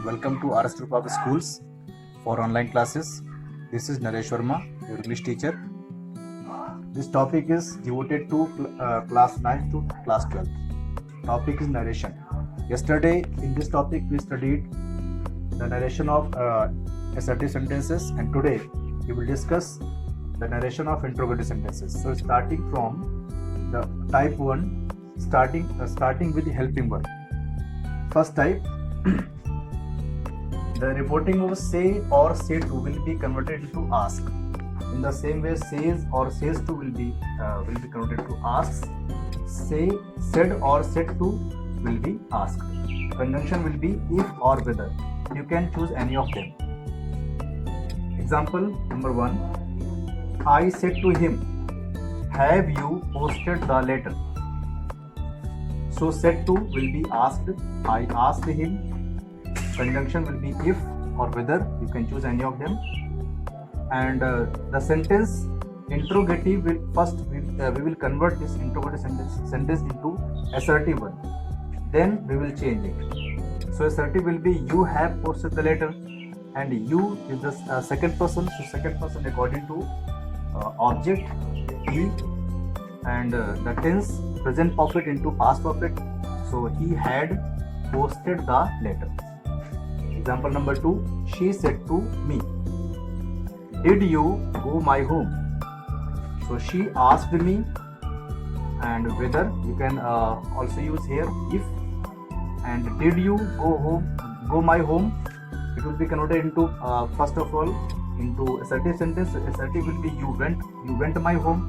Welcome to RS Group of Schools for online classes. This is Naresh Verma, your English teacher. This topic is devoted to class 9th to class 12th. Topic is narration. Yesterday in this topic we studied the narration of assertive sentences, and today we will discuss the narration of interrogative sentences. So starting from the type 1, starting with the helping verb. First type, the reporting of say or say to will be converted into ask. In the same way, says or says to will be converted to asks. Say, said or said to will be asked. Conjunction will be if or whether. You can choose any of them. Example number 1. I said to him, have you posted the letter? So said to will be asked. I asked him. Conjunction will be if or whether. You can choose any of them. And the sentence interrogative will first we will convert this interrogative sentence into assertive one. Then we will change it. So assertive will be you have posted the letter, and you is the second person. So second person according to object he, and the tense present perfect into past perfect. So he had posted the letter. Example number 2. She said to me, did you go my home? So she asked me, and whether you can also use here if. And did you go my home? It will be converted into first of all into assertive sentence. Assertive will be you went my home,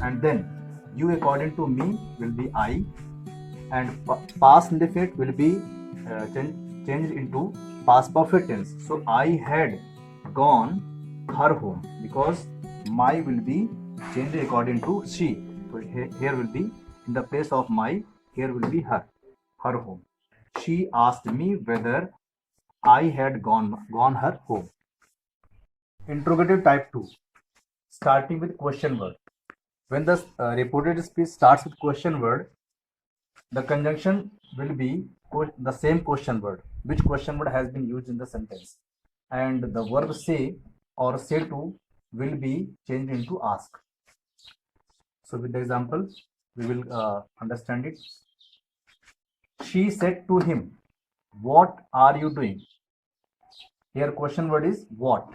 and then you according to me will be I, and past indefinite will be changed into past perfect tense. So I had gone her home, because my will be changed according to she. So here will be in the place of my, here will be her home. She asked me whether I had gone her home. Interrogative type 2, starting with question word. When the reported speech starts with question word, the conjunction will be the same question word, which question word has been used in the sentence, and the verb say or say to will be changed into ask. So with the example we will understand it. She said to him, what are you doing? Here question word is what.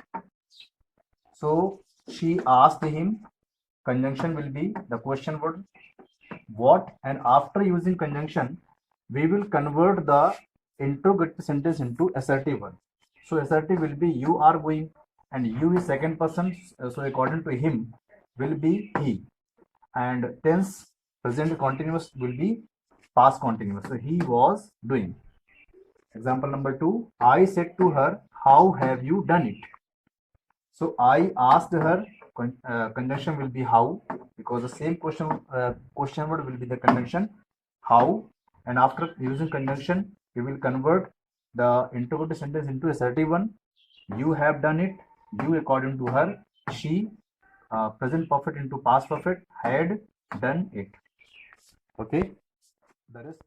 So she asked him, conjunction will be the question word what, and after using conjunction we will convert the interrogative sentence into assertive one. So assertive will be you are going, and you is second person, so according to him will be he, and tense present continuous will be past continuous, so he was doing. Example number 2. I said to her, how have you done it? So I asked her, conjunction will be how, because the same question word will be the conjunction how, and after using conjunction we will convert the interrogative sentence into assertive one. You have done it, you according to her, she, present perfect into past perfect, had done it. Okay, the rest